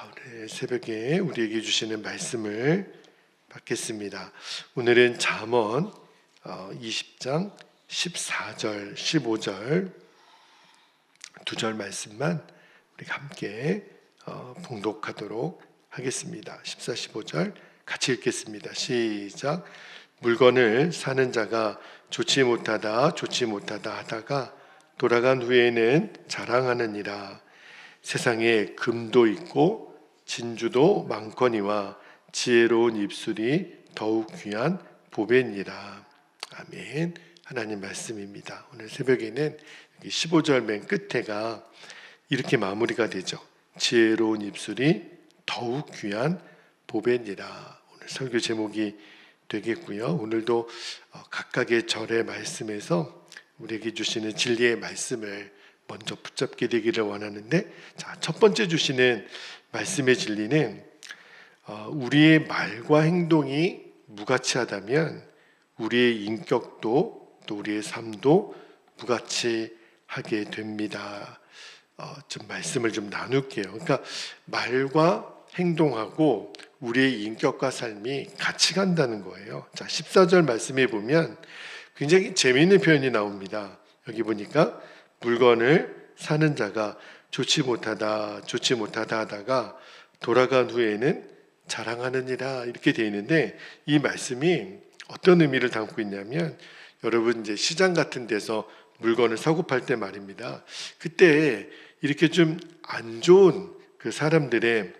오늘 새벽에 우리에게 주시는 말씀을 받겠습니다. 오늘은 잠언 20장 14절, 15절 두 절 말씀만 우리가 함께 봉독하도록 하겠습니다. 14, 15절 같이 읽겠습니다. 시작. 물건을 사는 자가 좋지 못하다 하다가 돌아간 후에는 자랑하느니라. 세상에 금도 있고 진주도 많거니와 지혜로운 입술이 더욱 귀한 보배니라. 아멘. 하나님 말씀입니다. 오늘 새벽에는 15절 맨 끝에가 이렇게 마무리가 되죠. 지혜로운 입술이 더욱 귀한 보배니라. 오늘 설교 제목이 되겠고요. 오늘도 각각의 절의 말씀에서 우리에게 주시는 진리의 말씀을 먼저 붙잡게 되기를 원하는데, 자, 첫 번째 주시는 말씀의 진리는 우리의 말과 행동이 무가치하다면 우리의 인격도 또 우리의 삶도 무가치하게 됩니다. 좀 말씀을 좀 나눌게요. 그러니까 말과 행동하고 우리의 인격과 삶이 같이 간다는 거예요. 자, 14절 말씀에 보면 굉장히 재미있는 표현이 나옵니다. 여기 보니까 물건을 사는 자가 좋지 못하다 하다가 돌아간 후에는 자랑하느니라, 이렇게 되어 있는데, 이 말씀이 어떤 의미를 담고 있냐면, 여러분 이제 시장 같은 데서 물건을 사고 팔 때 말입니다. 그때 이렇게 좀 안 좋은 그 사람들의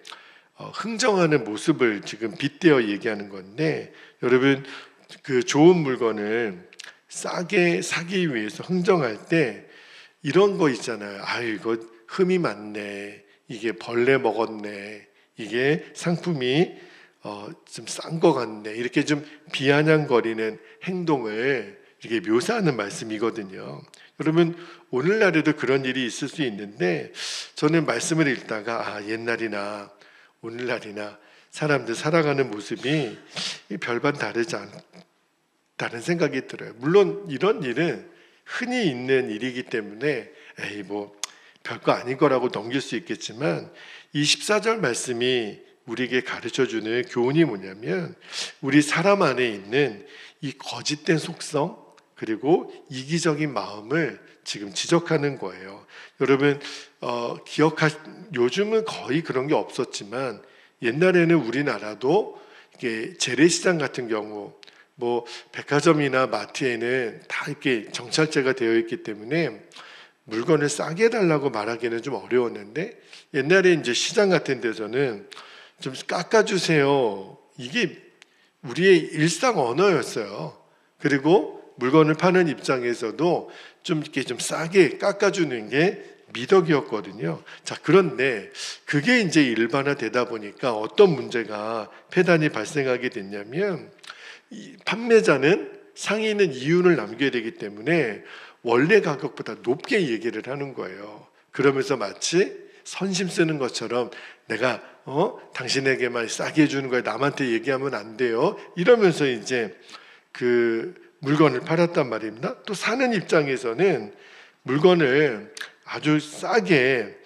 흥정하는 모습을 지금 빗대어 얘기하는 건데, 여러분 그 좋은 물건을 싸게 사기 위해서 흥정할 때 이런 거 있잖아요. 이거 흠이 많네, 이게 벌레 먹었네, 이게 상품이 좀 싼 거 같네, 이렇게 좀 비아냥거리는 행동을 이렇게 묘사하는 말씀이거든요. 여러분 오늘날에도 그런 일이 있을 수 있는데, 저는 말씀을 읽다가 옛날이나 오늘날이나 사람들 살아가는 모습이 별반 다르지 않다는 생각이 들어요. 물론 이런 일은 흔히 있는 일이기 때문에 뭐 별거 아닌 거라고 넘길 수 있겠지만, 이 14절 말씀이 우리에게 가르쳐주는 교훈이 뭐냐면, 우리 사람 안에 있는 이 거짓된 속성 그리고 이기적인 마음을 지금 지적하는 거예요. 여러분 요즘은 거의 그런 게 없었지만, 옛날에는 우리나라도 이게 재래시장 같은 경우, 뭐 백화점이나 마트에는 다 이렇게 정찰제가 되어 있기 때문에 물건을 싸게 해달라고 말하기는 좀 어려웠는데, 옛날에 이제 시장 같은 데서는 좀 깎아주세요, 이게 우리의 일상 언어였어요. 그리고 물건을 파는 입장에서도 좀 이렇게 좀 싸게 깎아주는 게 미덕이었거든요. 자, 그런데 그게 이제 일반화되다 보니까 어떤 문제가 폐단이 발생하게 됐냐면, 이 판매자는 상인은 이윤을 남겨야 되기 때문에 원래 가격보다 높게 얘기를 하는 거예요. 그러면서 마치 선심 쓰는 것처럼 내가 당신에게만 싸게 해주는 거예요, 남한테 얘기하면 안 돼요, 이러면서 이제 그 물건을 팔았단 말입니다. 또 사는 입장에서는 물건을 아주 싸게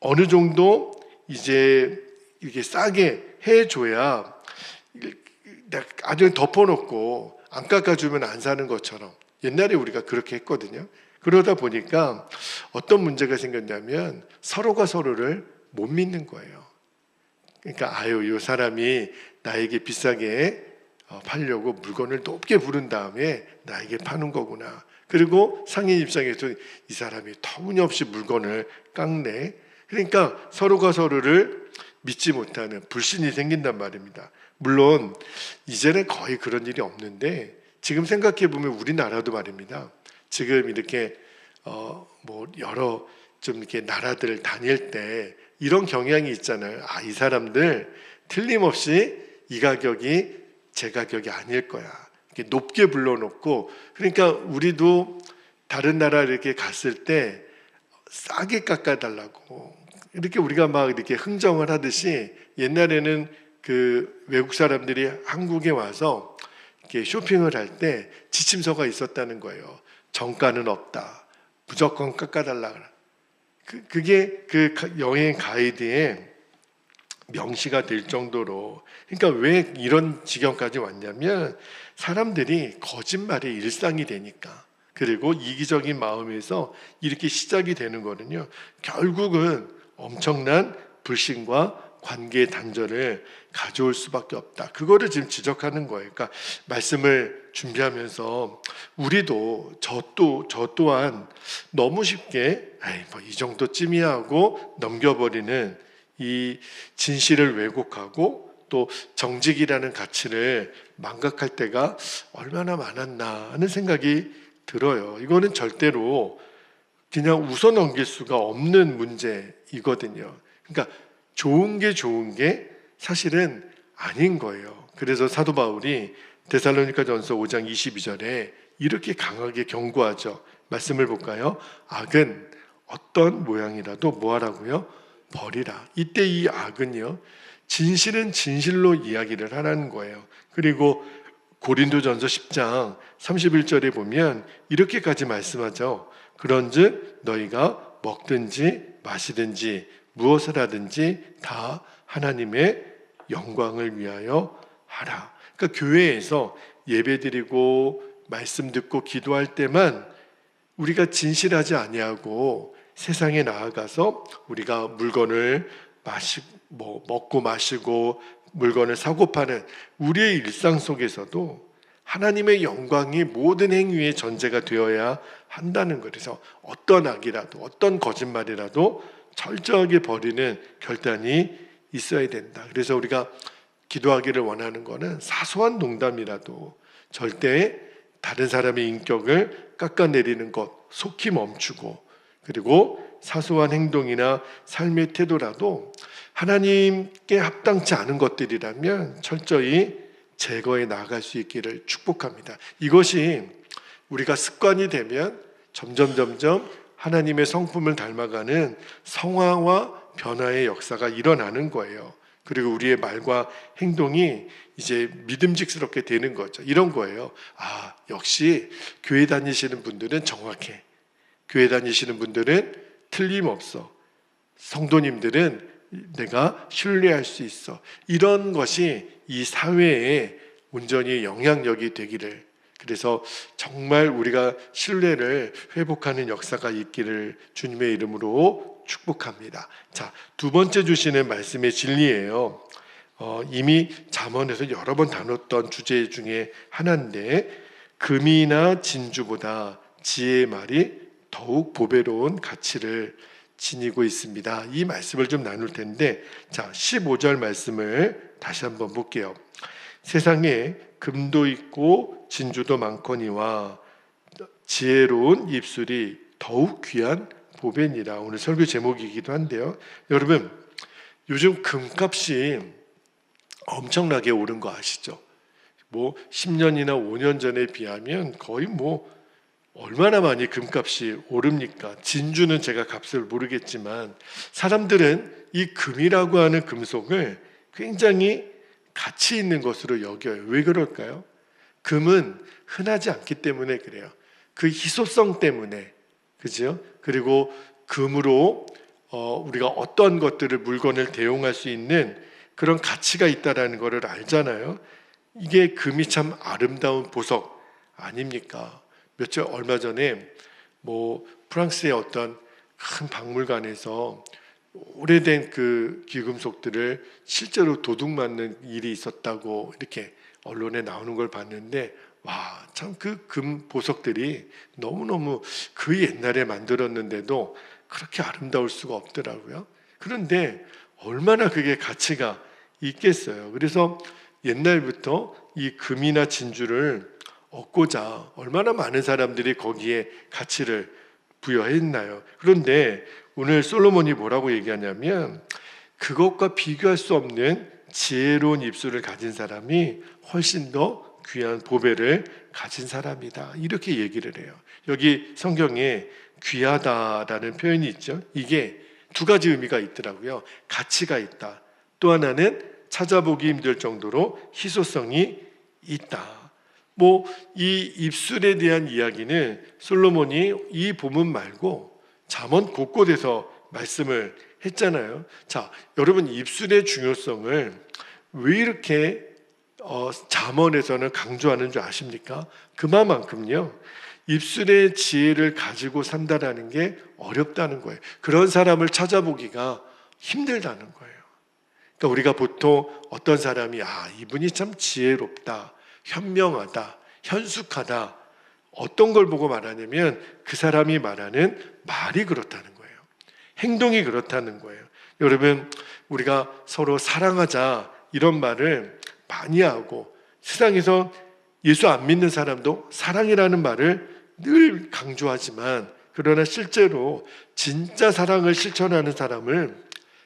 어느 정도 이제 이렇게 싸게 해줘야 아주 덮어놓고 안 깎아주면 안 사는 것처럼 옛날에 우리가 그렇게 했거든요. 그러다 보니까 어떤 문제가 생겼냐면, 서로가 서로를 못 믿는 거예요. 그러니까 이 사람이 나에게 비싸게 팔려고 물건을 높게 부른 다음에 나에게 파는 거구나. 그리고 상인 입장에서 이 사람이 터무니없이 물건을 깎네. 그러니까 서로가 서로를 믿지 못하는 불신이 생긴단 말입니다. 물론 이제는 거의 그런 일이 없는데, 지금 생각해 보면 우리나라도 말입니다. 지금 이렇게 뭐 여러 좀 이렇게 나라들 다닐 때 이런 경향이 있잖아요. 이 사람들 틀림없이 이 가격이 제 가격이 아닐 거야, 이렇게 높게 불러놓고. 그러니까 우리도 다른 나라 이렇게 갔을 때 싸게 깎아달라고 이렇게 우리가 막 이렇게 흥정을 하듯이, 옛날에는 그 외국 사람들이 한국에 와서 이렇게 쇼핑을 할 때 지침서가 있었다는 거예요. 정가는 없다, 무조건 깎아달라. 그게 그 여행 가이드의 명시가 될 정도로, 그러니까 왜 이런 지경까지 왔냐면 사람들이 거짓말이 일상이 되니까, 그리고 이기적인 마음에서 이렇게 시작이 되는 거는요, 결국은 엄청난 불신과 관계의 단절을 가져올 수밖에 없다. 그거를 지금 지적하는 거예요. 그러니까 말씀을 준비하면서 우리도 저 또한 너무 쉽게 뭐 이 정도쯤이야 하고 넘겨버리는 이 진실을 왜곡하고 또 정직이라는 가치를 망각할 때가 얼마나 많았나 하는 생각이 들어요. 이거는 절대로 그냥 웃어 넘길 수가 없는 문제이거든요. 그러니까 좋은 게 사실은 아닌 거예요. 그래서 사도 바울이 데살로니가전서 5장 22절에 이렇게 강하게 경고하죠. 말씀을 볼까요? 악은 어떤 모양이라도 뭐하라고요? 버리라. 이때 이 악은요, 진실은 진실로 이야기를 하라는 거예요. 그리고 고린도전서 10장 31절에 보면 이렇게까지 말씀하죠. 그런즉 너희가 먹든지 마시든지 무엇을 하든지 다 하나님의 영광을 위하여 하라. 그러니까 교회에서 예배드리고 말씀 듣고 기도할 때만 우리가 진실하지 아니하고 세상에 나아가서 우리가 물건을 먹고 마시고 물건을 사고 파는 우리의 일상 속에서도 하나님의 영광이 모든 행위의 전제가 되어야 한다는 거예요. 그래서 어떤 악이라도 어떤 거짓말이라도 철저하게 버리는 결단이 있어야 된다. 그래서 우리가 기도하기를 원하는 것은 사소한 농담이라도 절대 다른 사람의 인격을 깎아내리는 것 속히 멈추고, 그리고 사소한 행동이나 삶의 태도라도 하나님께 합당치 않은 것들이라면 철저히 제거해 나갈 수 있기를 축복합니다. 이것이 우리가 습관이 되면 점점 하나님의 성품을 닮아가는 성화와 변화의 역사가 일어나는 거예요. 그리고 우리의 말과 행동이 이제 믿음직스럽게 되는 거죠. 이런 거예요. 아, 역시 교회 다니시는 분들은 정확해. 교회 다니시는 분들은 틀림없어. 성도님들은 내가 신뢰할 수 있어. 이런 것이 이 사회에 온전히 영향력이 되기를, 그래서 정말 우리가 신뢰를 회복하는 역사가 있기를 주님의 이름으로 축복합니다. 자, 두 번째 주시는 말씀의 진리예요. 이미 잠언에서 여러 번 다뤘던 주제 중에 하나인데, 금이나 진주보다 지혜의 말이 더욱 보배로운 가치를 지니고 있습니다. 이 말씀을 좀 나눌 텐데, 자, 15절 말씀을 다시 한번 볼게요. 세상에 금도 있고 진주도 많거니와 지혜로운 입술이 더욱 귀한 보배니라. 오늘 설교 제목이기도 한데요. 여러분, 요즘 금값이 엄청나게 오른 거 아시죠? 10년이나 5년 전에 비하면 거의 얼마나 많이 금값이 오릅니까? 진주는 제가 값을 모르겠지만 사람들은 이 금이라고 하는 금속을 굉장히 가치 있는 것으로 여겨요. 왜 그럴까요? 금은 흔하지 않기 때문에 그래요. 그 희소성 때문에, 그죠? 그리고 금으로 우리가 어떤 것들을 물건을 대용할 수 있는 그런 가치가 있다라는 것을 알잖아요. 이게 금이 참 아름다운 보석 아닙니까? 얼마 전에 프랑스의 어떤 큰 박물관에서 오래된 그 귀금속들을 실제로 도둑 맞는 일이 있었다고 이렇게 언론에 나오는 걸 봤는데, 와, 참 그 금 보석들이 너무너무 그 옛날에 만들었는데도 그렇게 아름다울 수가 없더라고요. 그런데 얼마나 그게 가치가 있겠어요. 그래서 옛날부터 이 금이나 진주를 얻고자 얼마나 많은 사람들이 거기에 가치를 부여했나요? 그런데 오늘 솔로몬이 뭐라고 얘기하냐면, 그것과 비교할 수 없는 지혜로운 입술을 가진 사람이 훨씬 더 귀한 보배를 가진 사람이다. 이렇게 얘기를 해요. 여기 성경에 귀하다라는 표현이 있죠. 이게 두 가지 의미가 있더라고요. 가치가 있다. 또 하나는 찾아보기 힘들 정도로 희소성이 있다. 이 입술에 대한 이야기는 솔로몬이 이 본문 말고 잠언 곳곳에서 말씀을 했잖아요. 자, 여러분 입술의 중요성을 왜 이렇게 잠언에서는 강조하는 줄 아십니까? 그만큼요. 입술의 지혜를 가지고 산다라는 게 어렵다는 거예요. 그런 사람을 찾아보기가 힘들다는 거예요. 그러니까 우리가 보통 어떤 사람이 이분이 참 지혜롭다, 현명하다, 현숙하다, 어떤 걸 보고 말하냐면 그 사람이 말하는 말이 그렇다는 거예요. 행동이 그렇다는 거예요. 여러분, 우리가 서로 사랑하자 이런 말을 많이 하고 세상에서 예수 안 믿는 사람도 사랑이라는 말을 늘 강조하지만, 그러나 실제로 진짜 사랑을 실천하는 사람을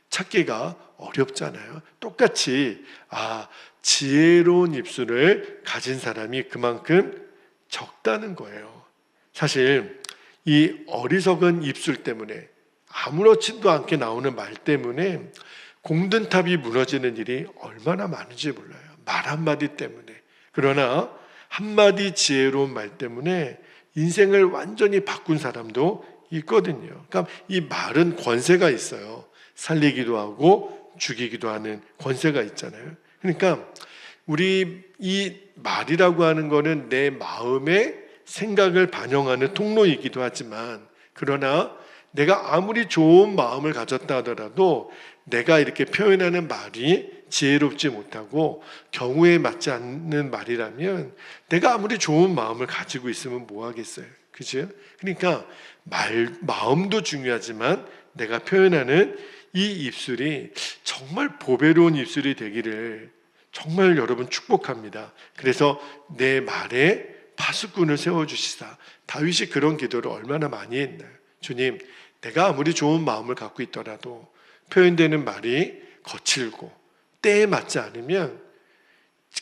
찾기가 어렵잖아요. 똑같이 지혜로운 입술을 가진 사람이 그만큼 적다는 거예요. 사실 이 어리석은 입술 때문에, 아무렇지도 않게 나오는 말 때문에 공든탑이 무너지는 일이 얼마나 많은지 몰라요. 말 한마디 때문에. 그러나 한마디 지혜로운 말 때문에 인생을 완전히 바꾼 사람도 있거든요. 그러니까 이 말은 권세가 있어요. 살리기도 하고 죽이기도 하는 권세가 있잖아요. 그러니까 우리 이 말이라고 하는 거는 내 마음의 생각을 반영하는 통로이기도 하지만, 그러나 내가 아무리 좋은 마음을 가졌다 하더라도 내가 이렇게 표현하는 말이 지혜롭지 못하고 경우에 맞지 않는 말이라면 내가 아무리 좋은 마음을 가지고 있으면 뭐 하겠어요? 그죠? 그러니까 마음도 중요하지만 내가 표현하는 이 입술이 정말 보배로운 입술이 되기를 정말 여러분 축복합니다. 그래서 내 말에 파수꾼을 세워주시다. 다윗이 그런 기도를 얼마나 많이 했나요? 주님, 내가 아무리 좋은 마음을 갖고 있더라도 표현되는 말이 거칠고 때에 맞지 않으면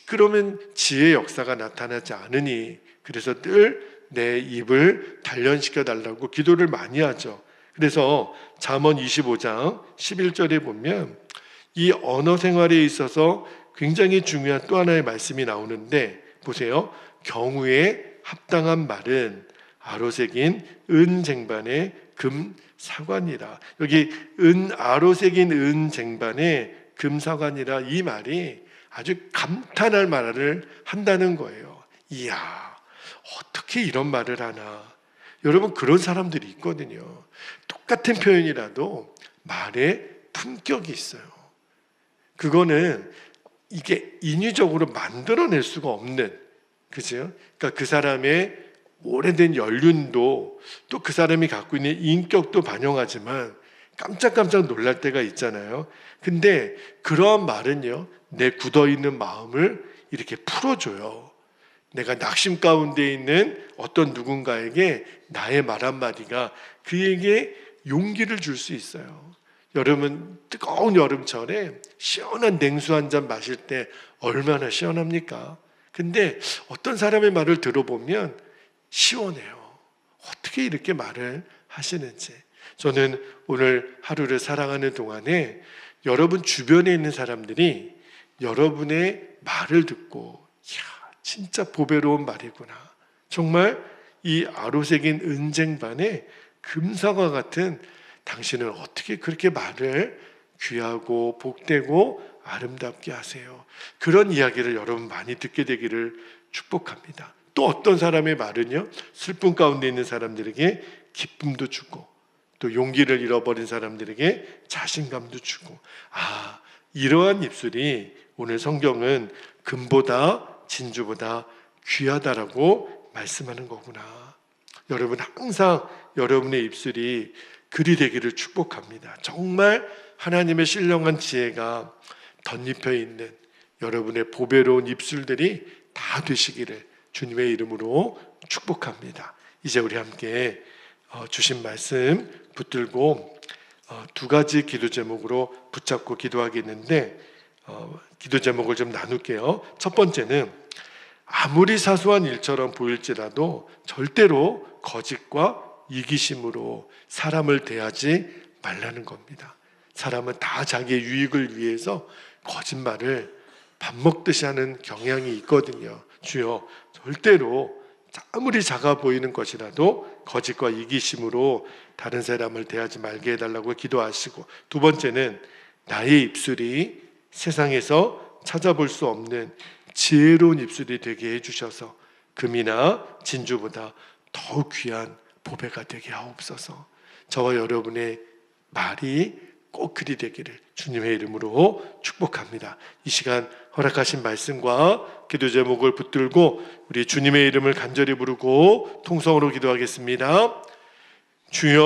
그러면 지혜의 역사가 나타나지 않으니, 그래서 늘 내 입을 단련시켜 달라고 기도를 많이 하죠. 그래서 잠언 25장 11절에 보면 이 언어 생활에 있어서 굉장히 중요한 또 하나의 말씀이 나오는데, 보세요. 경우에 합당한 말은 아로새긴 은쟁반의 금사관이라. 여기 아로새긴 은쟁반의 금사관이라, 이 말이 아주 감탄할 말을 한다는 거예요. 이야, 어떻게 이런 말을 하나. 여러분, 그런 사람들이 있거든요. 똑같은 표현이라도 말에 품격이 있어요. 그거는 이게 인위적으로 만들어낼 수가 없는, 그죠? 그러니까 그 사람의 오래된 연륜도 또 그 사람이 갖고 있는 인격도 반영하지만 깜짝깜짝 놀랄 때가 있잖아요. 근데 그러한 말은요, 내 굳어있는 마음을 이렇게 풀어줘요. 내가 낙심 가운데 있는 어떤 누군가에게 나의 말 한마디가 그에게 용기를 줄 수 있어요. 여름은 뜨거운 여름철에 시원한 냉수 한 잔 마실 때 얼마나 시원합니까? 근데 어떤 사람의 말을 들어보면 시원해요. 어떻게 이렇게 말을 하시는지. 저는 오늘 하루를 살아가는 동안에 여러분 주변에 있는 사람들이 여러분의 말을 듣고, 진짜 보배로운 말이구나, 정말 이 아로새긴 은쟁반의 금사과 같은 당신은 어떻게 그렇게 말을 귀하고 복되고 아름답게 하세요. 그런 이야기를 여러분 많이 듣게 되기를 축복합니다. 또 어떤 사람의 말은요, 슬픔 가운데 있는 사람들에게 기쁨도 주고, 또 용기를 잃어버린 사람들에게 자신감도 주고, 이러한 입술이 오늘 성경은 금보다 진주보다 귀하다라고 말씀하는 거구나. 여러분, 항상 여러분의 입술이 그리 되기를 축복합니다. 정말 하나님의 신령한 지혜가 덧입혀 있는 여러분의 보배로운 입술들이 다 되시기를 주님의 이름으로 축복합니다. 이제 우리 함께 주신 말씀 붙들고 두 가지 기도 제목으로 붙잡고 기도하겠는데, 기도 제목을 좀 나눌게요. 첫 번째는 아무리 사소한 일처럼 보일지라도 절대로 거짓과 이기심으로 사람을 대하지 말라는 겁니다. 사람은 다 자기의 유익을 위해서 거짓말을 밥 먹듯이 하는 경향이 있거든요. 주여, 절대로 아무리 작아 보이는 것이라도 거짓과 이기심으로 다른 사람을 대하지 말게 해달라고 기도하시고, 두 번째는 나의 입술이 세상에서 찾아볼 수 없는 지혜로운 입술이 되게 해주셔서 금이나 진주보다 더욱 귀한 보배가 되게 하옵소서. 저와 여러분의 말이 꼭 그리 되기를 주님의 이름으로 축복합니다. 이 시간 허락하신 말씀과 기도 제목을 붙들고 우리 주님의 이름을 간절히 부르고 통성으로 기도하겠습니다. 주여